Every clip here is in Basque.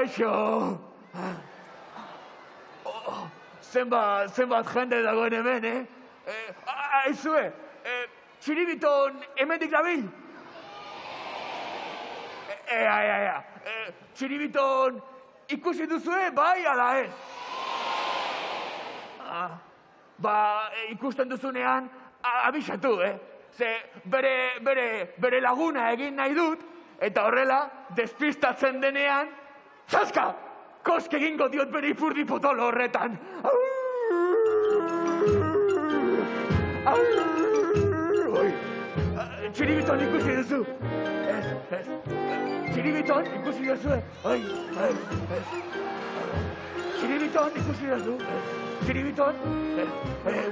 kaixo. Zenbat jende dagoen hemen, aizue, Txiribiton hemendik dabil? Ea, Txiribiton ikusi duzue, bai, ala ez? Ikusten duzunean, abisatu, Ze bere laguna egin nahi dut, eta horrela, despistatzen denean, zaska! Kosk egingo diot bere ipurdi potolo horretan. Txiribiton ikusi duzu. Ez. Txiribiton ikusi duzu. Txiribiton ikusi duzu. Txiribiton.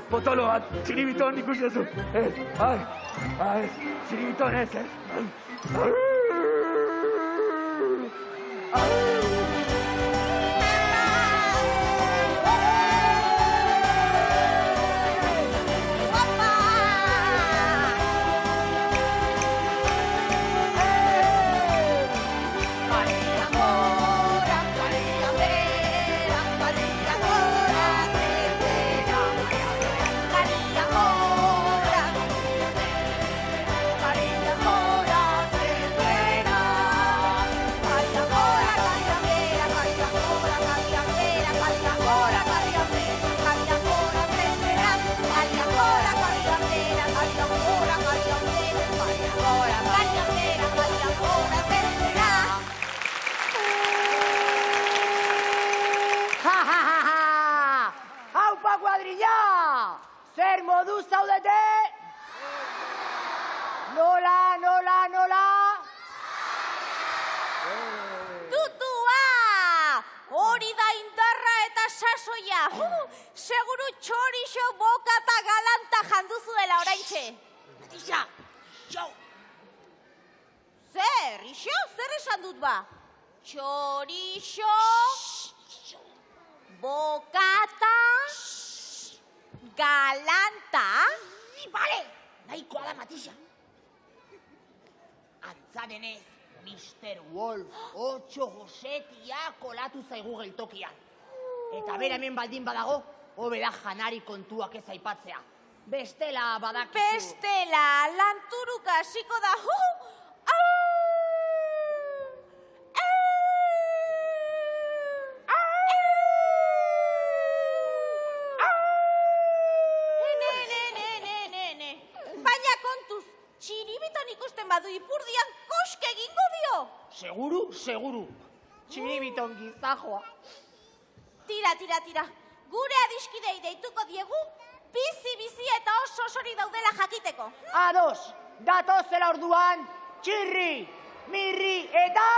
Potolo bat. Txiribiton ikusi duzu. Txiribiton ez. Zer modu zaudete? Nola? Tutua! Hori da indarra eta sasoia. Seguru txorixo, boka eta galanta janduzuela oraintxe. Isa, xo! Zer, iso? Zer esan dut ba? Txorixo, bokata, galanta. Bale, nahikoa da, Matisa. Antzadenez, Mr. Wolf, 8 gosetia kolatu zaigu geltokian. Eta bera hemen baldin badago, hobe da janari kontuak ez aipatzea. Bestela badakizu. Bestela, lanturuka hasiko da. Baina kontuz, Txiribiton ikusten badu ipurdian koske egingo dio. Seguru. Txiribiton gizajoa. Tira. Gure adiskidei deituko diegu, bizi eta oso osori daudela jakiteko. Ados, datozela orduan, txirri, mirri eta...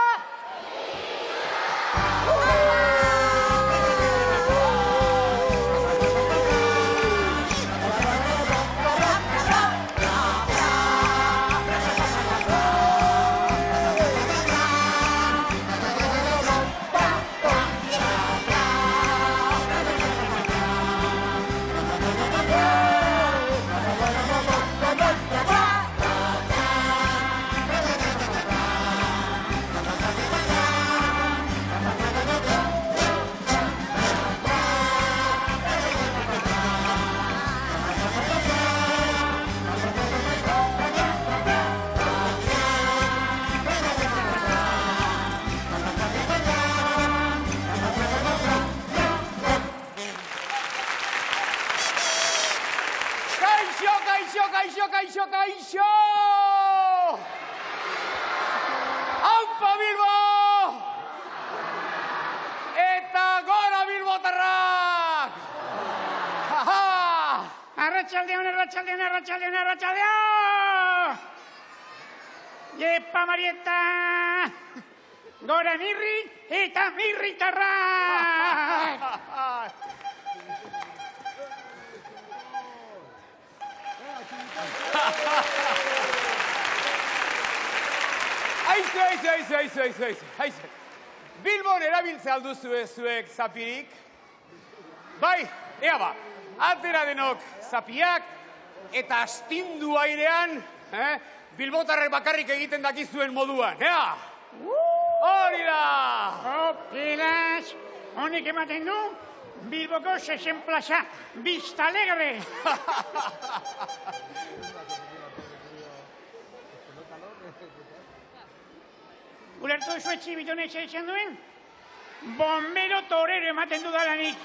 Kaixo! Aupa Bilbo! Eta gora Bilbotarrak! Arratxaldeon! Jepa Marieta! Gora mirri eta mirritarrak! Aizu. Bilbon erabiltze alduzue zuek zapirik? Bai, ea ba, atera denok zapiak eta astindu airean, bilbotarrek bakarrik egiten dakizuen moduan, ea? Hori da! Pilas, honek ematen du, Bilboko 6 plaza, Vista Alegre. Ulertu zuen txibitonez esan duen? Bombero torero ematen dudalanik.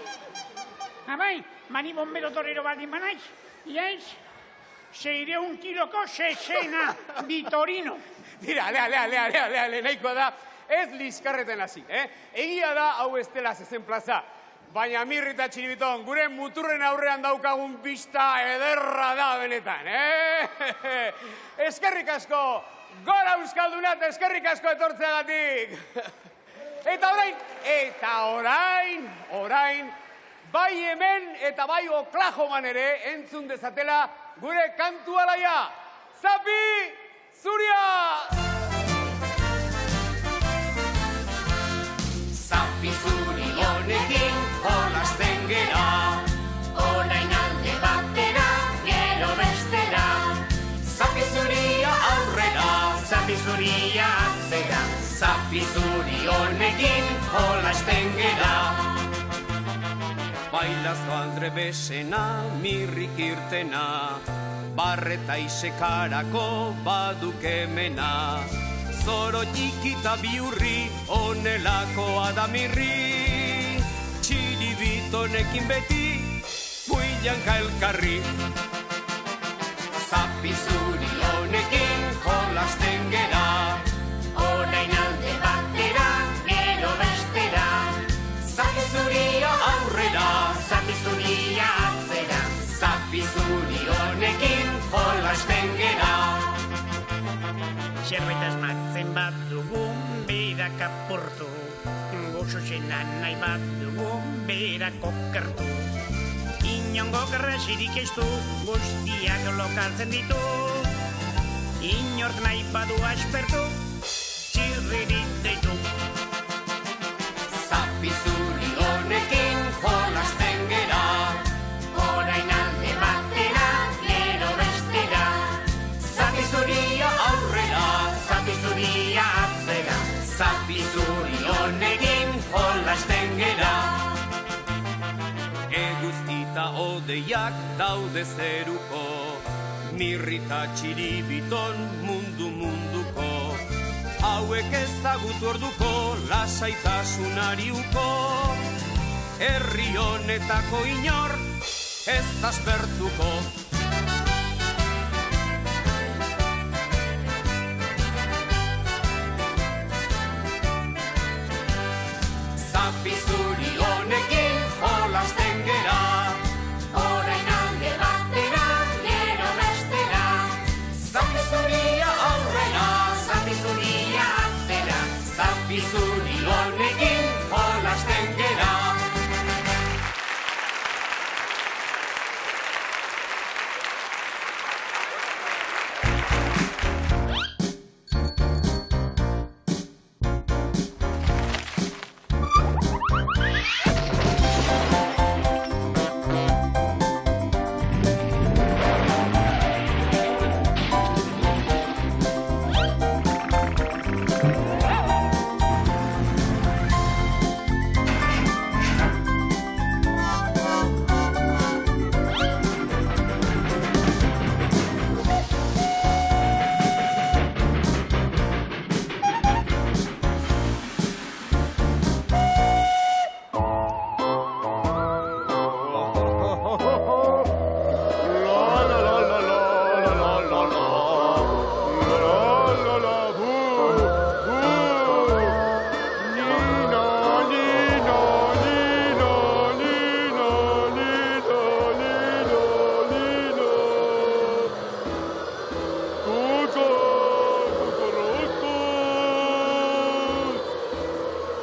Abai, mani bombero torero baldin banaiz, iaiz, 600 kiloko 60 Vitorino. Tira, ale, nahikoa da, ez liskarreten hasi, Egia da, hau ez dela 6 plaza, baina Mirri eta Txiribiton, gure muturren aurrean daukagun pista ederra da benetan, Eskerrik asko, gora Euskalduna eta eskerrik asko etortzeagatik. Eta orain, bai hemen eta bai Oklahoman ere entzun dezatela gure kantu alaia. Zapi Zuria! Zapi zuri honekin jolasten gera, orain alde batera, gero bestera. Zapi zuria aurrera, zapi zuria atzera, zapi zuri honekin jolasten gera. Bailazo aldre besena, mirrik irtena, barreta isekarako badukemena. Zoro txikita biurri, onelakoa da mirri, Txiribitonekin beti, builanka elkarri. Zapi zuri honekin jolasten gera, orain alde batera, gero bestera. Zapi zuria aurrera, zapi zuria atzera, zapi zuri honekin jolasten gera. Zerbait asmatzen bat dugun, berak apurtu. Gozo zenan nahi bat dugun, berak okertu. Inongo garrasirik ez du, guztiak lokaltzen ditu. Inork nahi badu aspertu, txirririk deitu. Zapi zuri honekin jolasten gera, orain alde batera, gero bestera. Zapi zuria aurrera, zapi zuria atzera, zapi zuri honekin jolasten gera. Eguzkita odeiak daude zeruko, Mirrita Txiribiton munduko. Hauek ezagutu orduko, lasaitasunari uko. Herri honetako inor, ez aspertuko. Zapi zuri honekin jolasten gera, orain alde batera, gero bestera. Zapi zuria aurrera, zapi zuria atzera, zapi zuri honekin jolasten gera.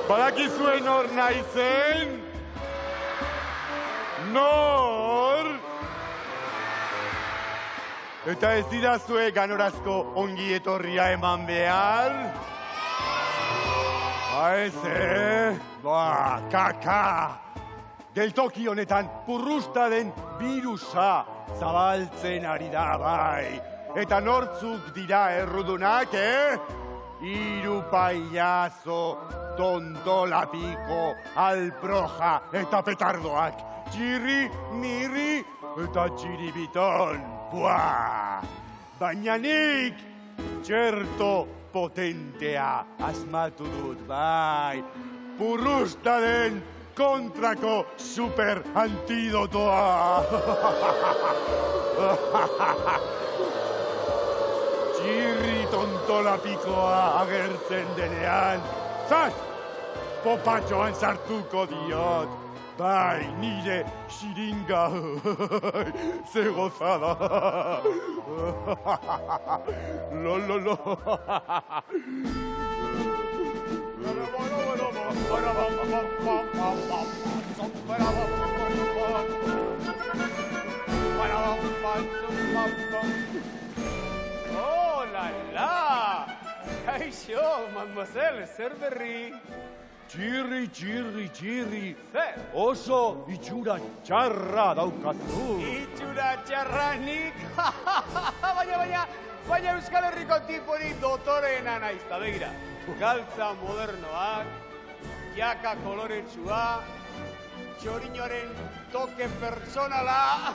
Badakizue nor naizen? Nor? Eta ez didazue ganorazko ongi etorria eman behar? Ez, Ba, kaka! Geltoki honetan purrusta den birusa zabaltzen ari da bai. Eta nortzuk dira errudunak, Hiru pailazo, tontolapiko, alproja eta petardoak. Txirri, mirri eta txiribiton. Buah! Baina nik txerto potentea asmatu dut, bai. Purrustaren kontrako super antidotoa. Txirri tontolapikoa agertzen denean, zaz, popatxoan sartuko diot. Bai, nire xiringa, ze gozada. Lo. Oh, la! Kaixo, mademoiselle, zer berri? Txirri, Zer? oso itxura txarra daukazu. Itxura txarranik! Baina Euskal Herriko tipori dotoreena naiz, ta begira. Galtza modernoak, jaka koloretsua, txoriñoaren toke personala.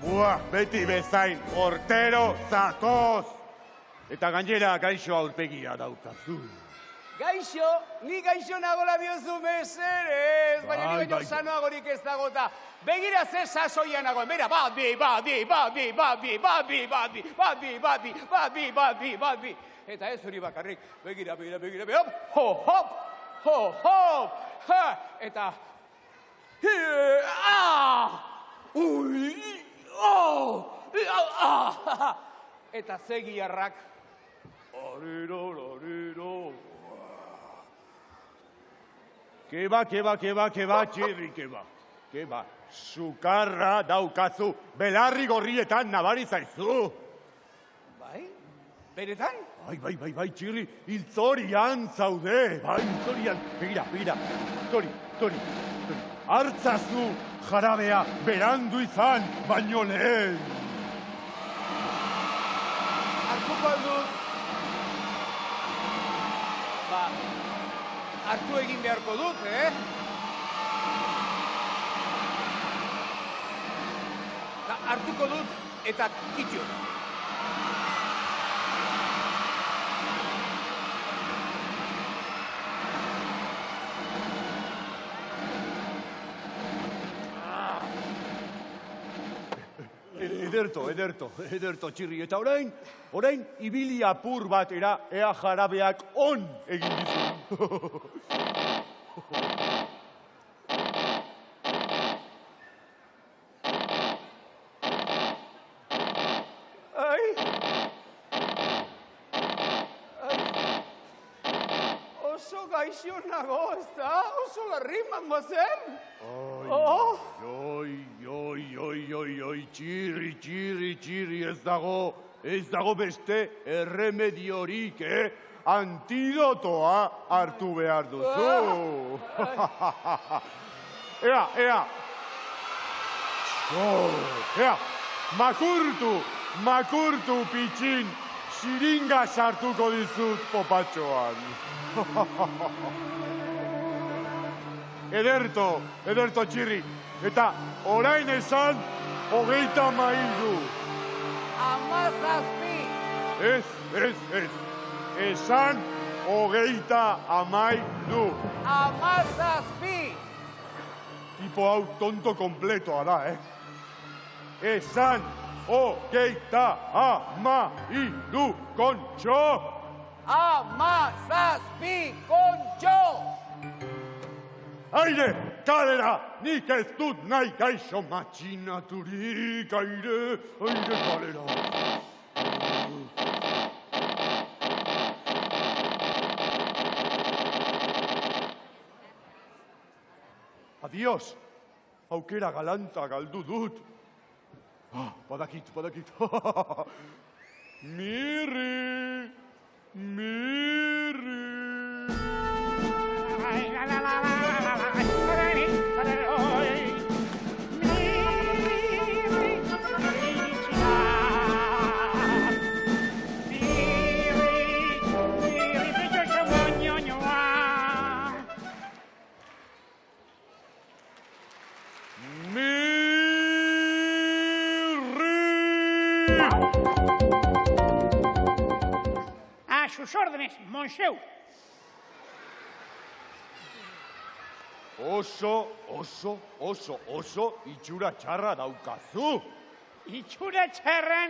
Buah, beti bezain, hortero zatoz. Eta gainera gaixo aurpegia daukazu. Gaixo, ni gaixo nagola diozu meserez, baina ni Bai, baino bai. sanoagorik ez dagota. Begira ze sasoia nagoen, bera, badi. Eta ez hori bakarrik, begira, hop, ha, eta... Eta zegiarrak... Ariro. Keba, txirri, keba. Sukarra daukazu, belarri gorrietan nabari zaizu. Bai? Benetan? Bai, txirri, hiltzorian zaude. Bai, hiltzorian. Begira. Tori. Hartzazu jarabea berandu izan, baino lehen. Hartuko aldut. Hartu egin beharko dut, Hartuko dut eta kitxo. Ederto, txirri. Eta orain ibili apur batera ea jarabeak on egin dizu. Oso gaixo nago, ez da? Oso larri, mademoiselle? Oi, txirri, ez dago beste erremediorik, Antidotoa hartu behar duzu. Ea. Ea, makurtu pitxin, xiringa sartuko dizut popatxoan. Ederto txirri. Eta orain esan, 32. 17. Ez. Esan, 32. 17. Tipo hau tonto kompletoa da, Esan, 32 kontxo. 17 kontxo. Aire, kalera, nik ez dut nahi gaixo matxinaturik, aire, kalera. Adios, aukera galanta galdu dut. Badakit. Mirri. A sus órdenes, monsieur. Oso itxura txarra daukazu. Itxura txarra,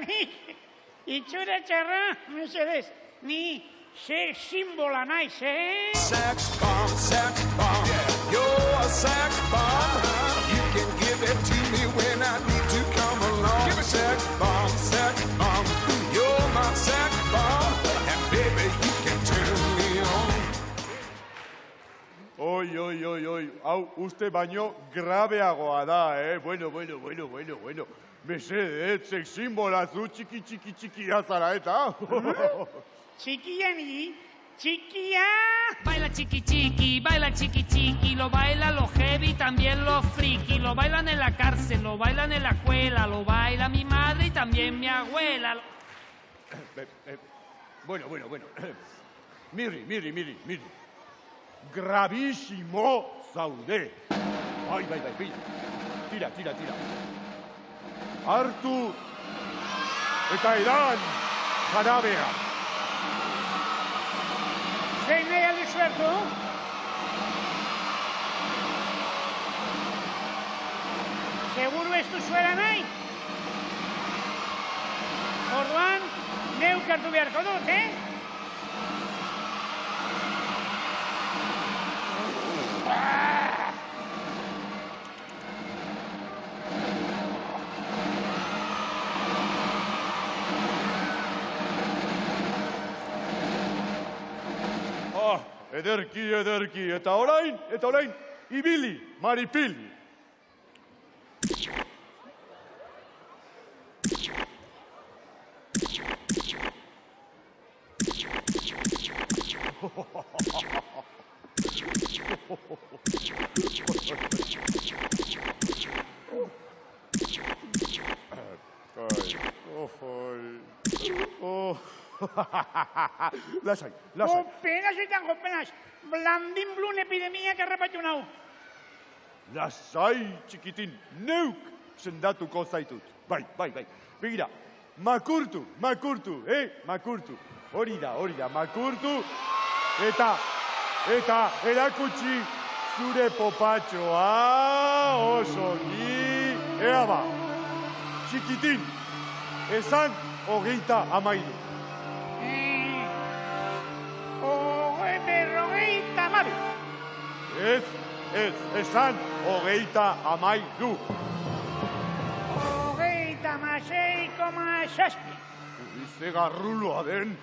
itxura txarra, mesedez, ni sex simbola naiz, Sex bomb, you're a sex bomb. You can give it to me when I need to come along. Give it sex bomb, you're my sex bomb. And baby, you can turn me on. Oi, hau uste baino grabeagoa da, Bueno. Mesedez, sex simbola zu txiki azara eta. Chiquilla ni, chiquilla. Baila chiqui chiqui, lo baila lo heavy, también lo friki, lo bailan en la cárcel, lo bailan en la escuela, lo baila mi madre y también mi abuela. Bueno. Miri. Gravísimo zaude. Bai, pila. Tira. Hartu eta edan jarabea. Zein nahi aldi zuertu? Seguru ez duzuela nahi? Orduan, neuk hartu beharko dut, Ederki, eta orain, ibili, maripili. Lasai. Gopenas, blandin blun epidemiak errapatu nau. Lasai, txikitin, neuk sendatuko zaitut. Bai. Begira, makurtu. Hori da, makurtu. Eta erakutsi zure popatxoa, osongi. Ea ba, txikitin, esan 30. Ez, esan 32. 36,6. Ze garruloa den,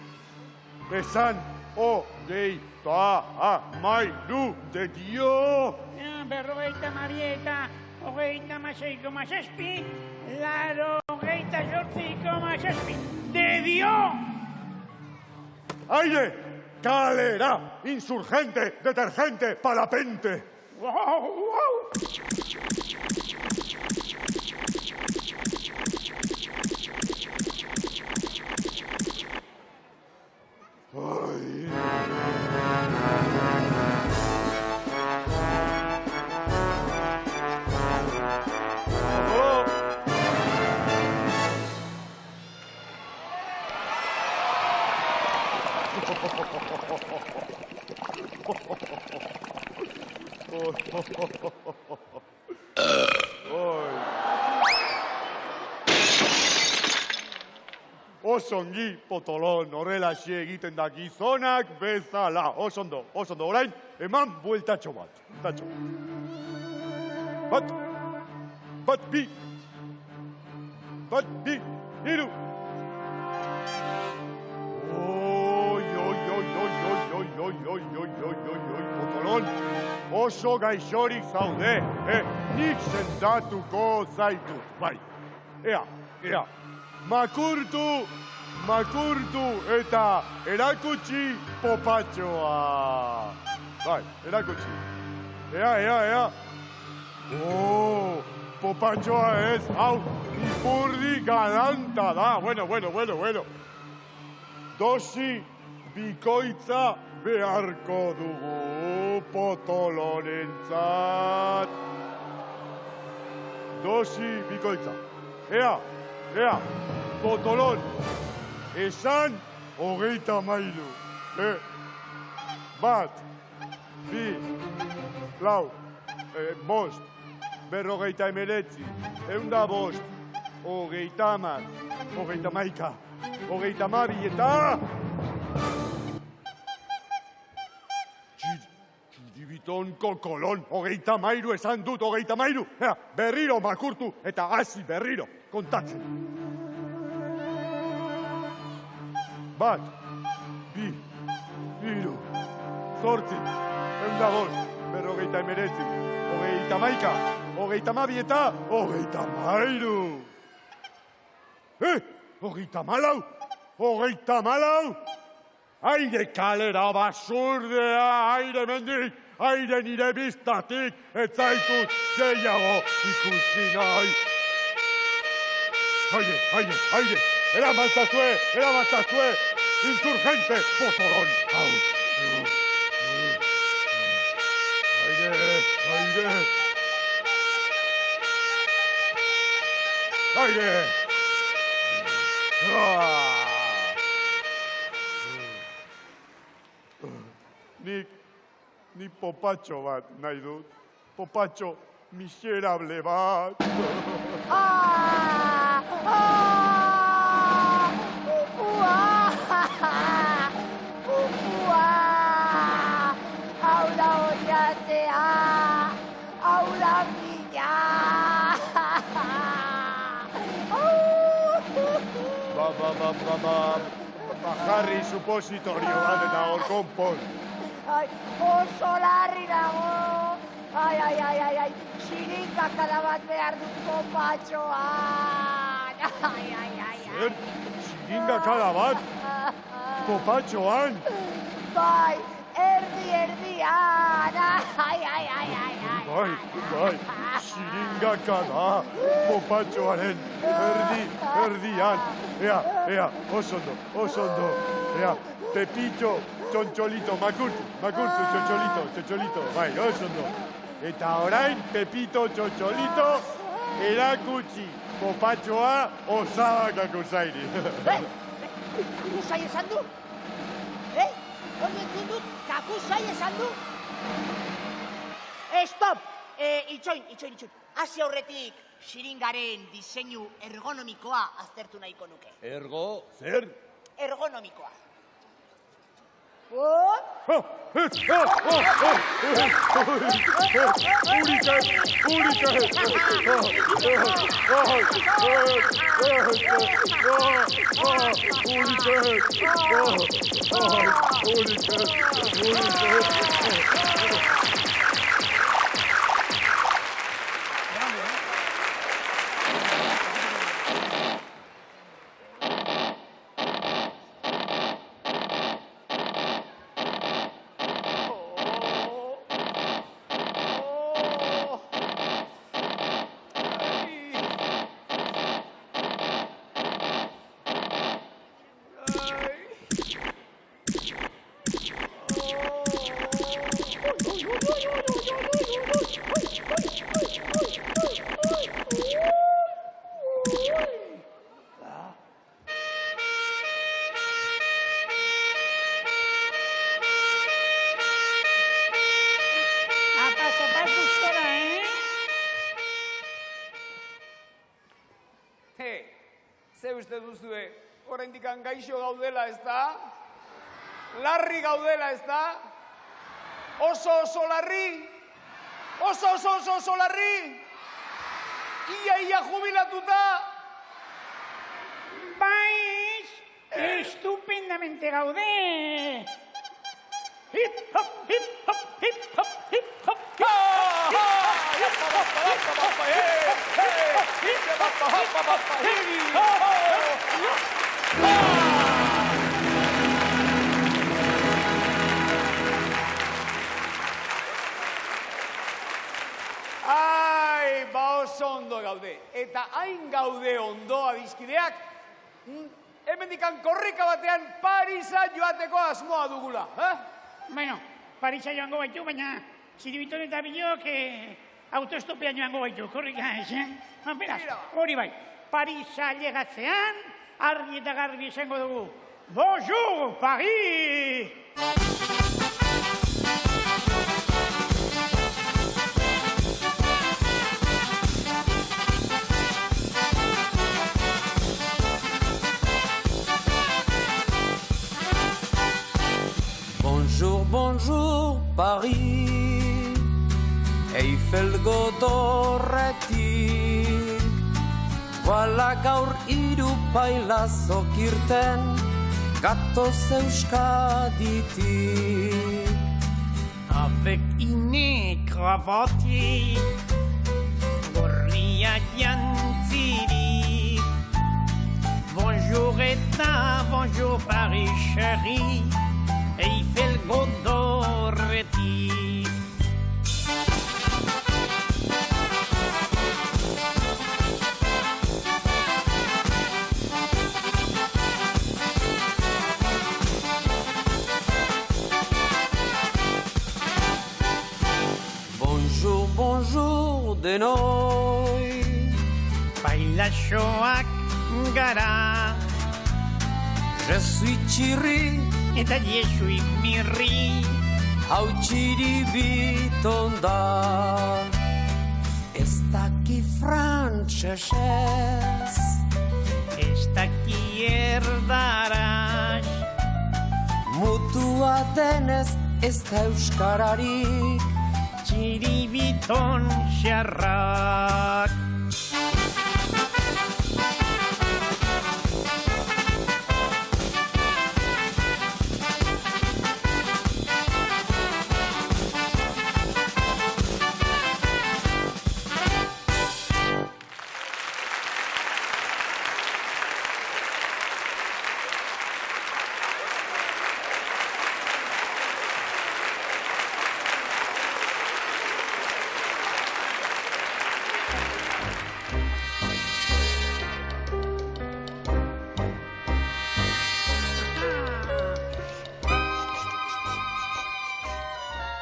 esan 32 de dio. 52 eta 36,6, 88,6. De dio! Aire, calera, insurgente, detergente, parapente. Wow. Osongi potolon, horrelaxe egiten da gizonak bezala. Osondo, orain, eman bueltatxo bat. Bat, bi, hiru. Potolon, oso gaixorik zaude, nik sendatuko zaitut, bai. Ea, makurtu eta erakutsi popatxoa. Bai, erakutsi. Ea. Popatxoa ez, hau, ipurdi galanta da. Bueno. Dosi bikoitza beharko dugu potolonentzat. dosi bikoitza. Ea, potolon. Esan 33. Bat, bi, lau, bost, 59, 105, 30, 31, 32 eta... Txiribiton kolon, 33 esan dut, 33. Ea, berriro makurtu eta hasi berriro kontatzen. Bat, bi, hiru, zortzi, 105, 59, 31, 32 eta 33. 34. Aire kalera basurdea, aire mendik, aire nire biztatik, ez zaitut gehiago ikusi nahi. Aire, eramatzazue, insurgente, potolon. Aire. Nik popatxo bat nahi dut. Popatxo miserable bat. Aula horiazea, aula mina. Jarri supositorio bat eta hor konpon. Oso larri dago. Ai, xiringakada bat behar dut kopatxoan. Zer? Xiringakada bat? Kopatxoan? Bai, erdian. Bai, xiringakada, kopatxoaren erdian. Ea, osondo. Ea, Pepito, txontxolito, makurtu, txontxolito, bai, osondo. Eta orain, Pepito, txontxolito, erakutsi kopatxoa osabakako zairi. Kakusai esan du? Hori entzun dut, kakusai esan du? Stop! Itxoin. Hasi aurretik, xiringaren diseinu ergonomikoa aztertu nahiko nuke. Zer? Ergonomikoa. Ze uste duzue, oraindik gaixo gaudela, ez da? Larri gaudela, ez da? Oso larri? Oso larri? Ia jubilatuta? Bai, estupendamente gaude. Hip hop, hip hop, hip hop, hip hop. Ai, oso ondo gaude. Eta hain gaude ondo adiskideak, hemendikan korrika batean Parisa joateko asmoa dugula. Bueno, Parisa joango baitu, baina Txiribiton eta Bilok autoestopean joango gaitu, korrik gaiz, Beraz, hori bai, Parisa llegatzean, argi eta garbi esango dugu. Bonjour, Paris! Bonjour, bonjour, Paris, Eiffel godorretik, bala gaur hiru pailazok irten, gatoz Euskaditik. Avec une cravate, gorria jantzirik. Bonjour eta bonjour Paris chéri, Eiffel godorretik. Bonjour, bonjour denoi, Bailaxoak gara, je suis txirri, eta jesui mirri. hau txiribiton da. Ez daki frantsesez, Ez daki erdaraz, mutua denez ez da euskararik. txiribiton xarrak.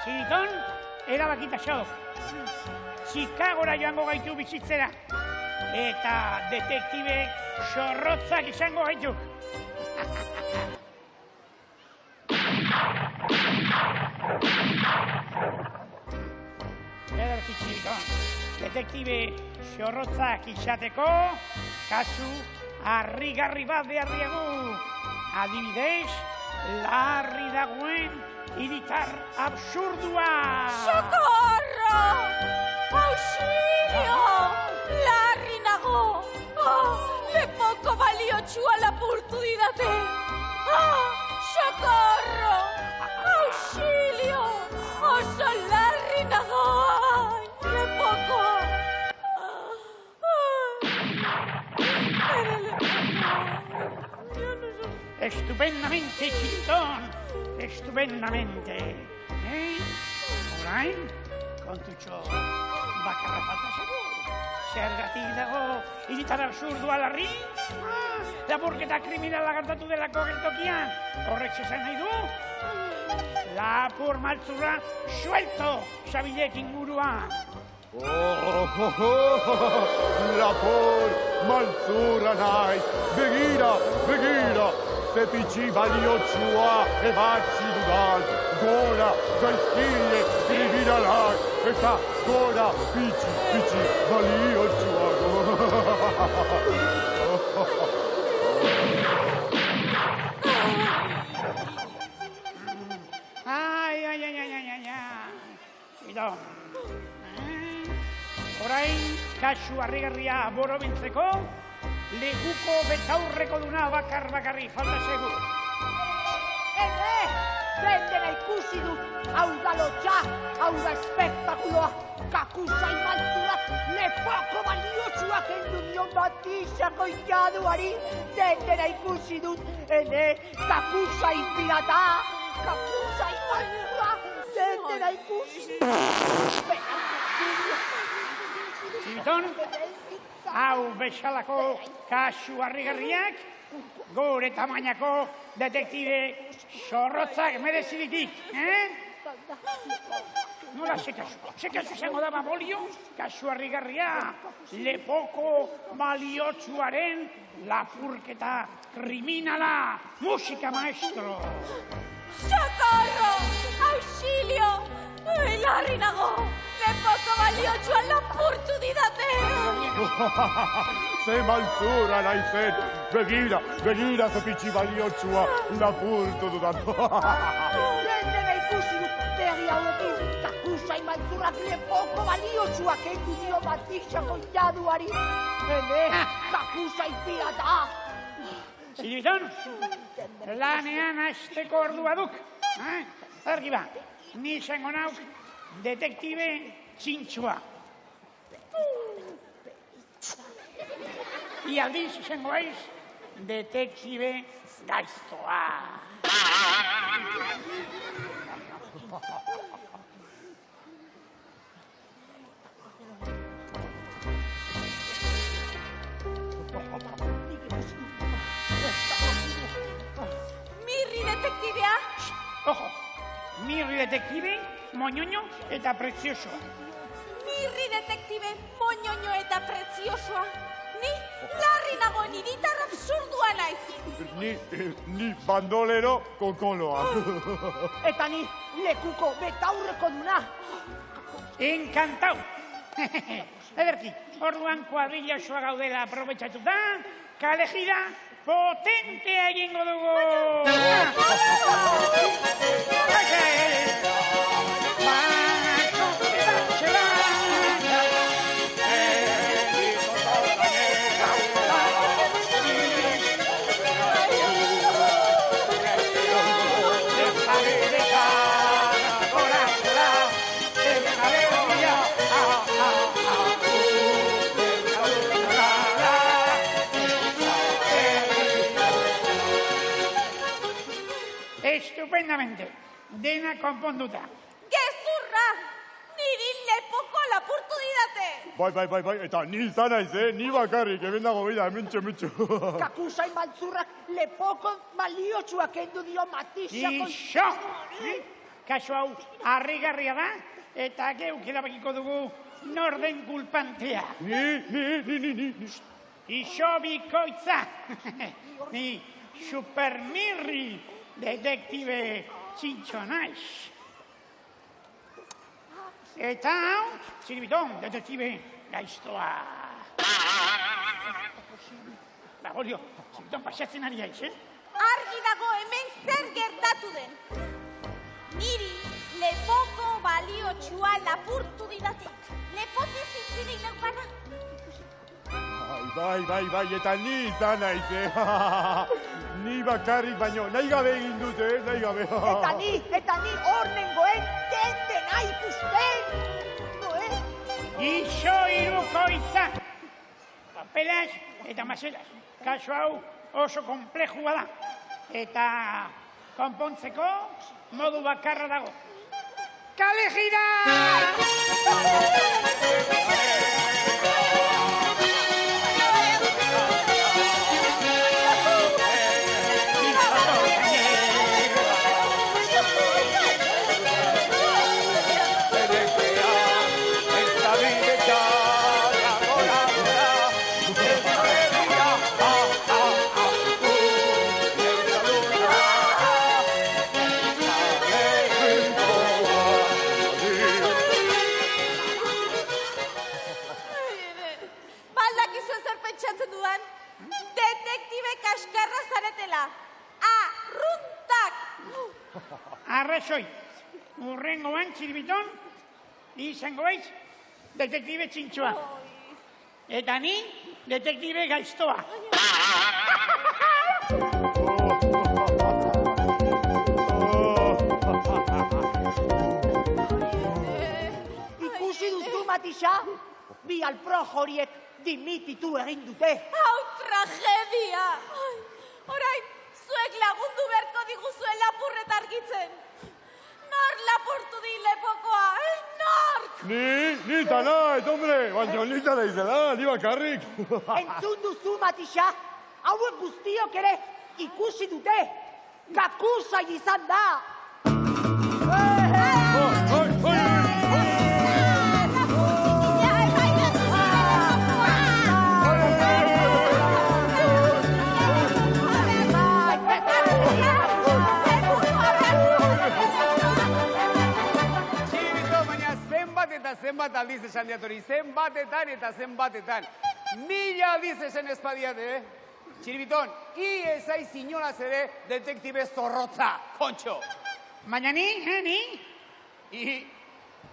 Txiriton, erabakita xo. Chicagora joango gaitu bizitzera. Eta detektibe zorrotzak izango gaitu. Ederki Txiriton, detektibe zorrotzak izateko, kasu harrigarri bat behar diagu. Adibidez, larri dagoen hiritar absurdua! Socorro! Auxilio! Larri nago! ¡Qué poco baliotsua lapurtu didate! Socorro! Auxilio! Oso larri nago! ¡Qué poco! Estupendamente, Txiriton! Estupendamente! Orain, kontutxo bakarra falta segur. Zergatik dago hiritar absurdua larri? Lapurketa kriminala gertatu delako geltokian. Horrek esan nahi du? Lapur maltzurra suelto Sabidek inguruan. Lapur maltzurra naiz, begira, begira, zepitxi baliotsua ebatzi dudan, gora gaizkile kriminalak, eta gora pitxi baliotsua. Txiriton. Orain, kasu harrigarria borobiltzeko, leguko betaurreko duna bakarri falta segur. Dendera ikusi dut, hau da lotxa, hau da espektakuloa, kakusai maltzura, lepoko baliotsua kendu dion batizako ikaduari. Dendera ikusi dut, kakusai pirata, kakusai maltzura, dendera ikusi dut. Txiriton, hau bezalako kasu harrigarriak, gure tamainako detektibe zorrotzak mereziditik, nola ze kasu izango da babolio, kasu harrigarria, lepoko baliotsuaren lapurketa kriminala, musika maestro. Socorro! Auxilio! Larri nago! Lepoko baliotsuan lapurtu didate! Ze maltzura naizen, begira ze pitxi baliotsua lapurtu dudan. Dena ikusi dut berri hauekin, kakusain maltzurrak lepoko baliotsua kendu dio Matixako jaduari. Bene, kakusain pirata! Ziriton, lanean hasteko ordua duk. Argi ba, ni izango nauk detektibe txintxua. Ialdiz izango aiz detektibe gaiztoa. Mirri detektibea! Ojo, Mirri detektibe, moñoño eta preziosoa. Mirri detektibe, moñoño eta preziosoa. Ni larri nago niritar absurdua naiz. Ni bandolero kokoloa. Eta ni lekuko betaurreko duna. Encantau! Ederki, orduan kuadrilla osoa gaudela aprobetxatuta, kalejida potentea egingo dugu! Estupendamente, dena konponduta. Gezurra! Niri lepoko lapurtu didate! Bai, eta ni izan naiz, ni bakarrik, hemen dago bida, hementxo. Kakusain maltzurrak lepoko baliotsua kendu dio Matixako... Ixo! Kasu hau harrigarria da, eta geuk erabakiko dugu norden kulpantea. Ni. Ixo bikoitza! Ni supermirri detektibe txintxo naiz. Eta hau, ziribiton, detektibe gaiztoa. Babolio, ziribiton pasatzen ari haiz, Argi dago hemen zer gertatu den. Niri lepoko baliotsua lapurtu didate. Lepotik zintzirik leukana. Bai, eta ni izan naiz, Ni bakarrik baino, nahi gabe egin dute, nahi gabe. Eta ni hor nengoen dena ikusten. Ixo hirukoitza. Papelas eta maselas. Kasu hau oso komplejua da. Eta konpontzeko modu bakarra dago. Kalejida! Arrazoi, urrengoan txirbiton, izango baiz, detektibe txintxoa. Eta ni, detektibe gaiztoa. Ikusi duzu, Matixa? Bi alpro horiek dimititu egin dute. Hau tragedia! Orain, zuek lagundu beharko diguzuen lapurreta argitzen. Nor lapurtu di lepokoa, nork! Ni eta naiz, hombre, baina ni eta naizela, ni bakarrik. Entzun duzu, Matixa? Hauek guztiok ere ikusi dute. Kakusai izan da. Oi! zenbat aldiz esan diatori, zenbatetan eta zenbatetan. 1000 aldiz esan espadiate, Txiribiton, hi ezaiz inolaz ere detektibe zorrotza, kontxo. Baina ni?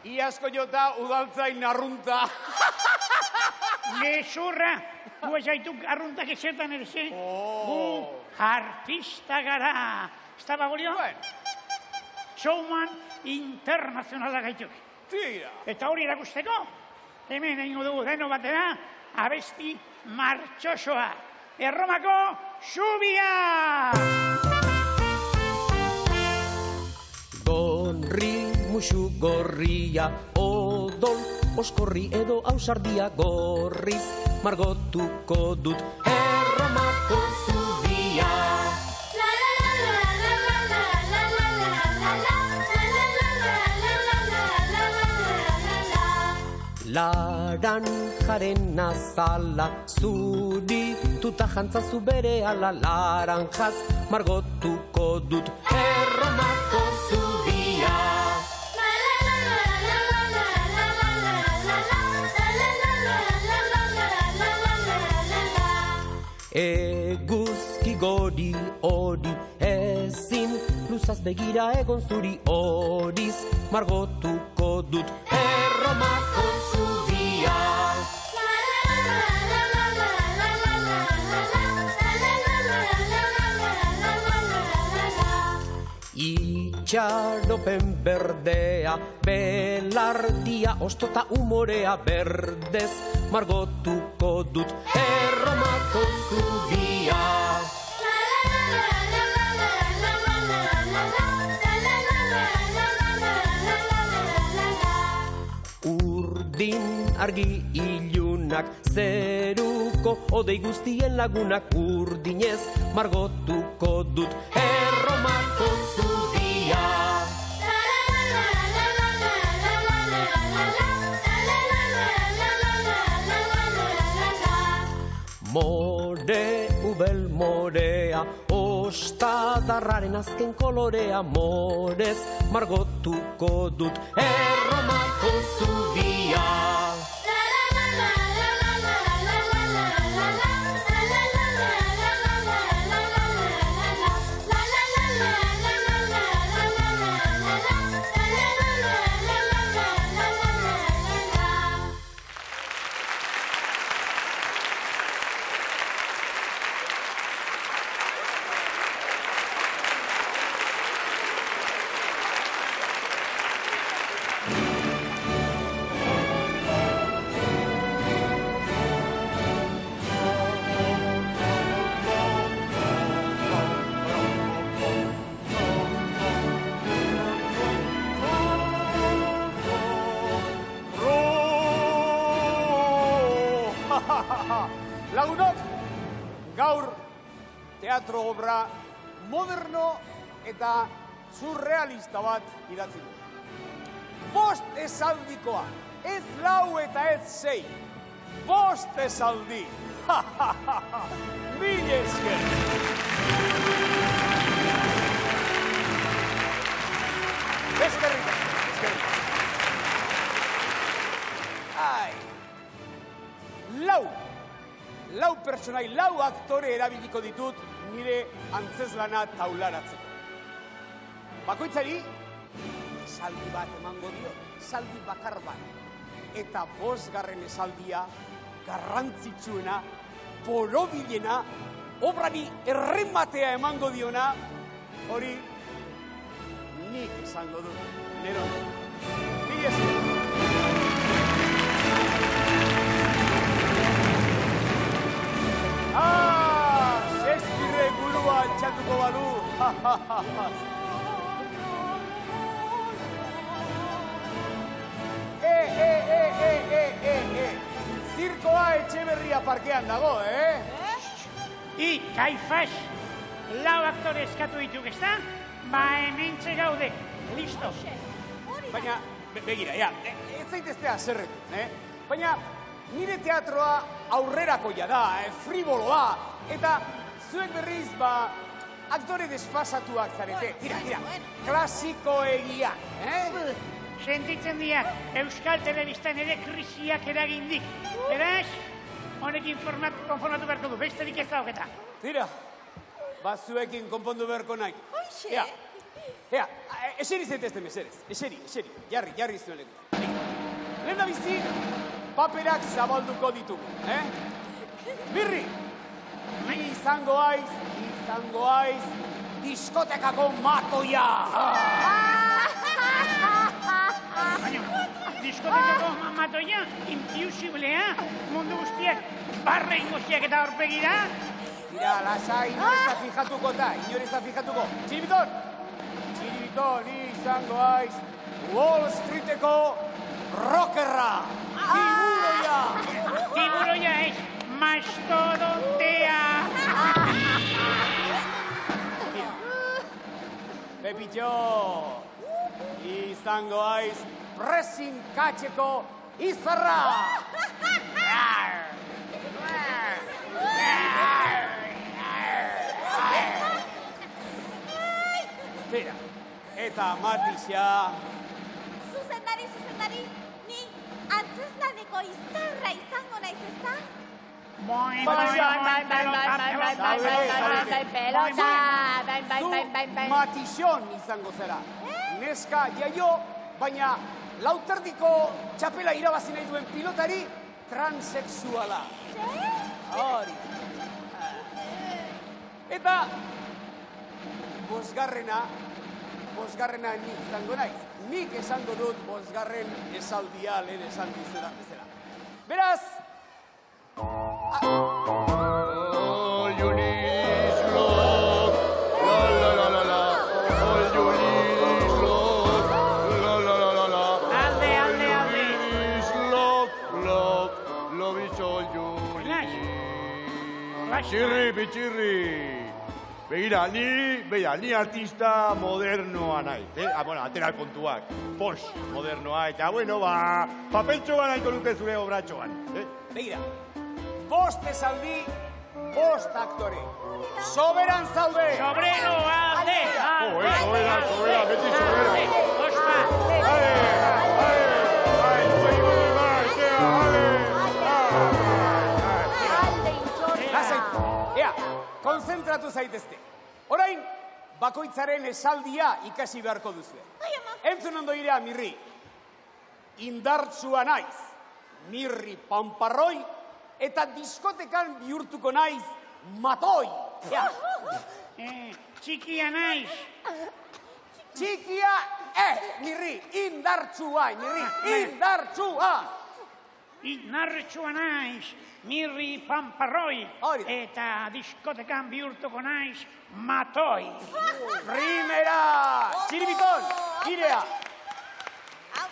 I asko jota udaltzain arrunta. Gezurra, gu ezaituk arruntak ezetan ere, gu artista gara. Ez da bagorio? Showman internazionala gaituk. Tira. Eta hori erakusteko, hemen egingo dugu deno batera, abesti martxosoa. Erromako Zubia! Gorri, musu gorria, odol, oskorri edo ausardia gorriz, margotuko dut Erromako Zubia. Laranjaren azala, zurituta jantzazu bere ala laranjaz, margotuko dut Erromako Zubia. Eguzki gori hori ezin, luzaz begira egon zuri horiz, margotuko dut Erromako Zubia. Itxaropen berdea, belardia, ostota umorea berdez, margotuko dut Erromako Zubia. Urdin argi ilunak, zeruko odei guztien lagunak, urdinez margotuko dut Erromako Zubia. More, ubel morea, ostadarraren azken kolorea, morez margotuko dut Erromako Zubia. Lagunok, gaur teatro obra moderno eta surrealista bat idatzi du. 5 esaldikoa, ez 4 eta ez 6. 5 esaldi. Mil esker. Eskerrik. Ai. Lau pertsonai, 4 aktore erabiliko ditut nire antzeslana taularatzeko. Bakoitzari, esaldi bat emango dio, esaldi bakar bat. Eta 5. esaldia, garrantzitsuena, borobilena, obrari errematea emango diona, hori nik esango dut, nero. Mil esker. Shakespeare gurua altxatuko badu. Zirkoa Etxeberria parkean dago, I, Kaifas, 4 aktore eskatu dituk, ez da? Ba, hementxe gaude, listo. Baina, begira, ez zaiteztea zerretu, Baina, nire teatroa aurrerakoia da, friboloa, eta zuek berriz, aktore desfasatuak zarete. Tira, klasiko egia, sentitzen dira Euskal Telebistan ere krisiak eragindik. Beraz, honekin konformatu beharko du, besterik ez dauketa. Tira, bazuekin konpondu beharko nahi. Hoxe. Ea, eseri zaitezte mesedez, eseri, jarri zuen leku. Lehen bizi, paperak zabalduko ditugu, Birri, izango aiz, diskotekako matoia! Baina, diskotekako matoia, intiusiblea, mundu guztiak, barre ingoziak eta horpegira. Tira, lasai, inor ez da fijatuko. Txiribiton, izango aiz, Wall Streeteko rockerra, tiburoia! Tiburoia ez, mastodontea! Pepitxo, izango aiz, presin katxeko izarra! Tira, eta Matisa... Zuzendari, ni antzeslaneko izarra izango naiz, ezta? Matixon izango zera. Neska jaio, baina lauterdiko txapela irabazi nahi duen pilotari transexuala. Hori. Eta bosgarrena nik izango naiz. Nik esango dut bosgarren esaldia lehen esan dizudan bezala. Beraz, All you need is love, la la la la la. All you need is love, la la la la la. Alde. Is love is all you need. Bitxirri. Begira, ni artista modernoa naiz, atera kontuak, post modernoa, eta papeltxoan nahiko nuke zure obratxoan. Begira, 5 esaldi, 5 aktore. Soberan zaude! Sobrero, alde! Sobera, beti sobera. Ospa! Ea, konzentratu zaitezte. Orain, bakoitzaren esaldia ikasi beharko duzue. Entzun ondo irea, Mirri. Indartsua naiz, Mirri Pamparroi, eta diskotekan bihurtuko naiz, Matoi. Txikia naiz. Txikia ez, Mirri, indartsua, indartsua. Indartsua naiz, Mirri Pamparroi, Hori da. eta diskotekan bihurtuko naiz, Matoi. Primera! Txiribiton, irea.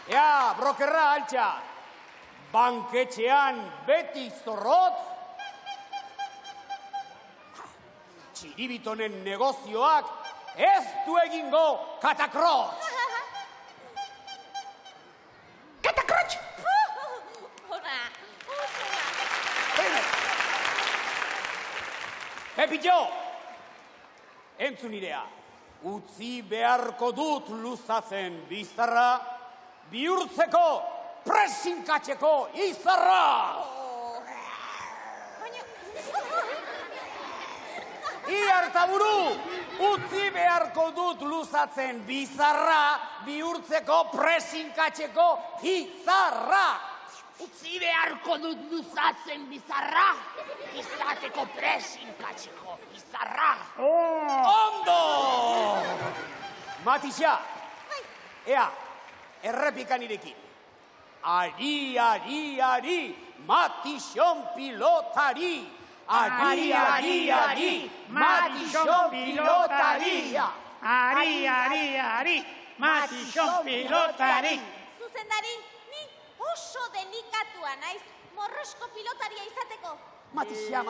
Ea, brokerra altxa. Banketxean beti zorrotz. Txiribitonen negozioak ez du egingo katakrotz. Katakrotz! Hora, Pepitxo! Entzun irea. Utzi beharko dut luzatzen bizarra, bihurtzeko presinkatzeko izarra! Iartaburu, utzi beharko dut luzatzen bizarra, bihurtzeko presinkatzeko izarra! Utzi beharko dut luzatzen bizarra, izateko presinkatzeko bizarra. Ondo! Matisa, ea, errepikan irekin. Ari, Matixon pilotari. Ari, Matixon pilotari. Ari, Matixon pilotari. Zuzendari, ni oso delikatua naiz, morrosko pilotaria izateko. Matisa,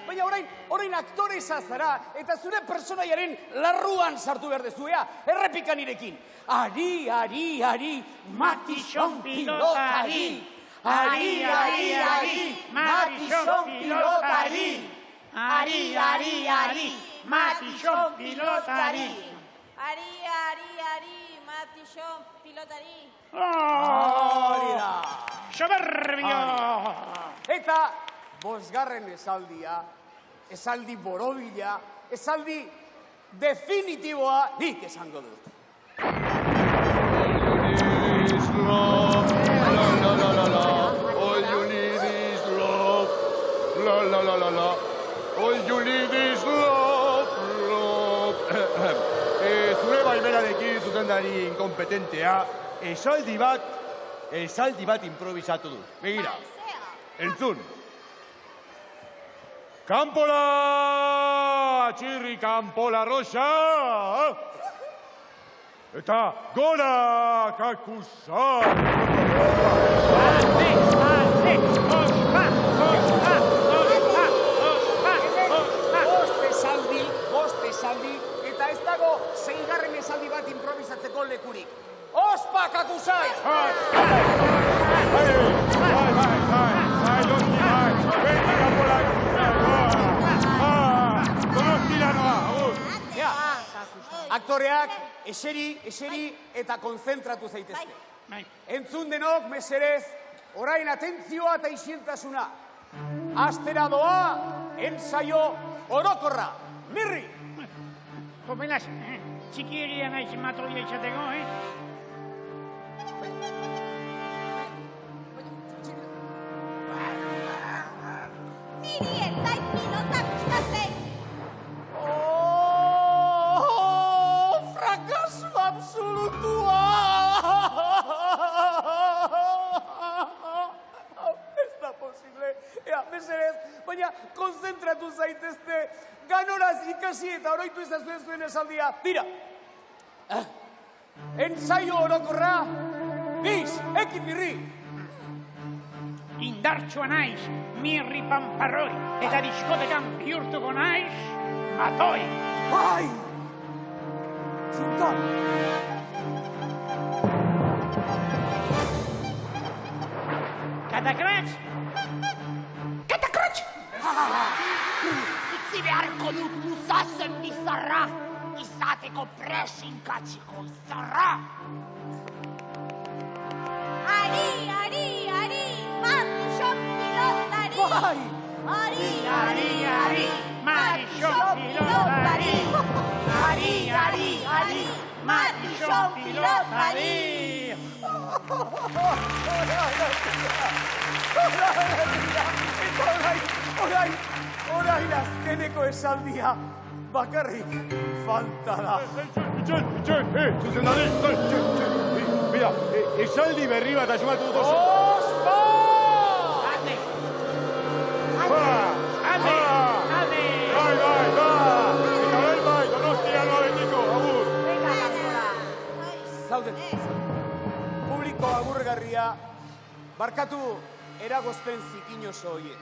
baina orain aktoresa zara, eta zure personaiaren larruan sartu behar dezuea, errepikan irekin. Ari, Matixon pilotari. Ari, Matixon pilotari. Ari, Matixon pilotari. Ari, Mati Matixo, pilotari. Hori da. Soberbio! Eta bosgarren esaldia, esaldi borobila, esaldi definitiboa nik esango dut. All you need is love. La la la la la. All you need is love. Love. Zure baimenarekin zuzendari inkompetentea, esaldi bat improvisatu dut. Begira, entzun. Kanpola, txirri kanpola roxa. Eta gora kakusa. Bost esaldi, eta ez dago zeigarren esaldi bat improvisatzeko lekurik. Ospa kakusai! Aktoreak eseri eta konzentratu zaitezte. Entzun denok, mesedez, orain atentzioa eta isiltasuna. Astera doa, ensaio orokorra. Mirri! Kopelaz, txikiegia naiz matroia izateko, Niri etzait pilota gustatzen. Frakaso absolutua! Ez da posible. Ea, mesedez, baina konzentratu zaitezte, ganoraz ikasi eta oroitu ezazuen zuen esaldia. Dira, ensaio orokorra, biz, ekin mirri. Indartsua naiz, mirri pamparroi, eta diskotekan bihurtuko naiz, matoi. Bai! Zintan! Katakratz! Katakratz! Itzi beharko dut luzazen bizarra, izateko presinkatxiko izarra. Ari, Matixo, pilotari. Bai! Ari, Matixo, pilotari. Matixo, pilotari. Orain azkeneko esaldia bakarrik falta da. Zuzendari, mira, esaldi berri bat asmatu dut oso. Ospa! Ade! Bai, eta bai, Donostia noa betiko, agur. Zaudet, publiko agurgarria, barkatu eragozpen zikin oso horiek.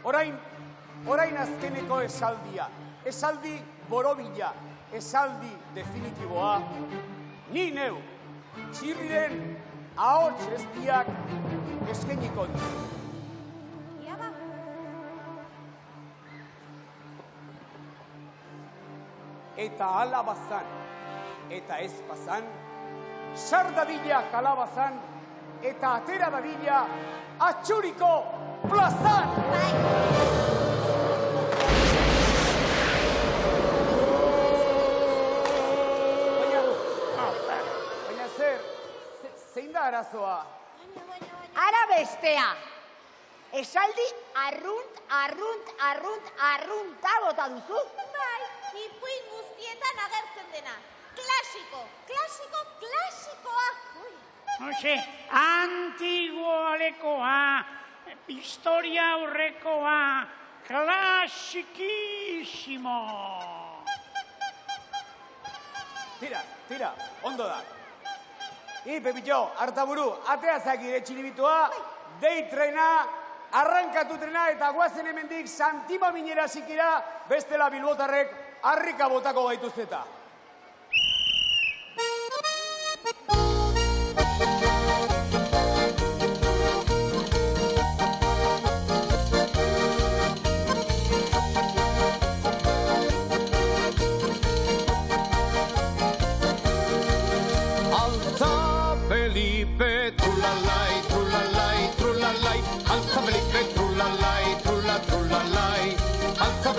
Orain azkeneko esaldia, esaldi borobila, esaldi definitiboa, ni neu, txirriren ahots eztiak eskeniko dut. Eta alabazan, eta ez bazan, sar dadila kalabazan, eta atera dadila atxuriko plazan! Baina zein da arazoa? Ara bestea, esaldi arrunta bota duzu. Bai, ipuin guztietan agertzen dena. Klasikoa. Hoxe, antigualekoa, historia aurrekoa, klasikisimo. Tira, ondo da. Pepitxo, hartaburu, ateazak ire txiribitua, dei trena, arrankatu trena eta guazen hemendik Santima Minera zikira, bestela bilbotarrek harrika botako gaituzteta.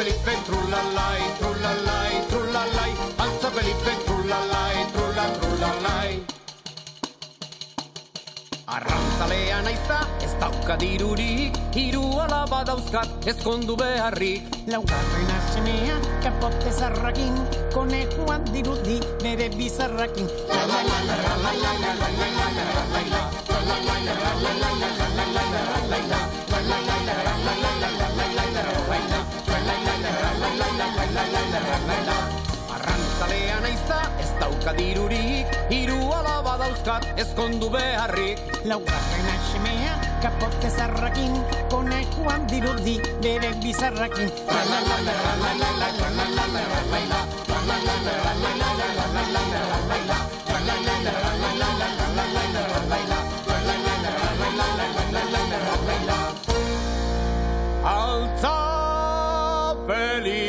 Felipe, trulalai, trulalai, trulalai, altza Felipe, trulalai, trulalai. Arrantzalea naizta, ez dauka dirurik, hiru alaba dauzkat, ezkondu beharrik. Laugarrena semea, kapote zarrakin, konejuan dirudi bere bizarrakin. Arrantzalea naizta, ez dauka dirurik, hiru alaba dauzkat, ezkondu beharrik. Laugarrena semea, kapote zarrakin, konejuan dirudi bere bizarrakin. Altza Felipe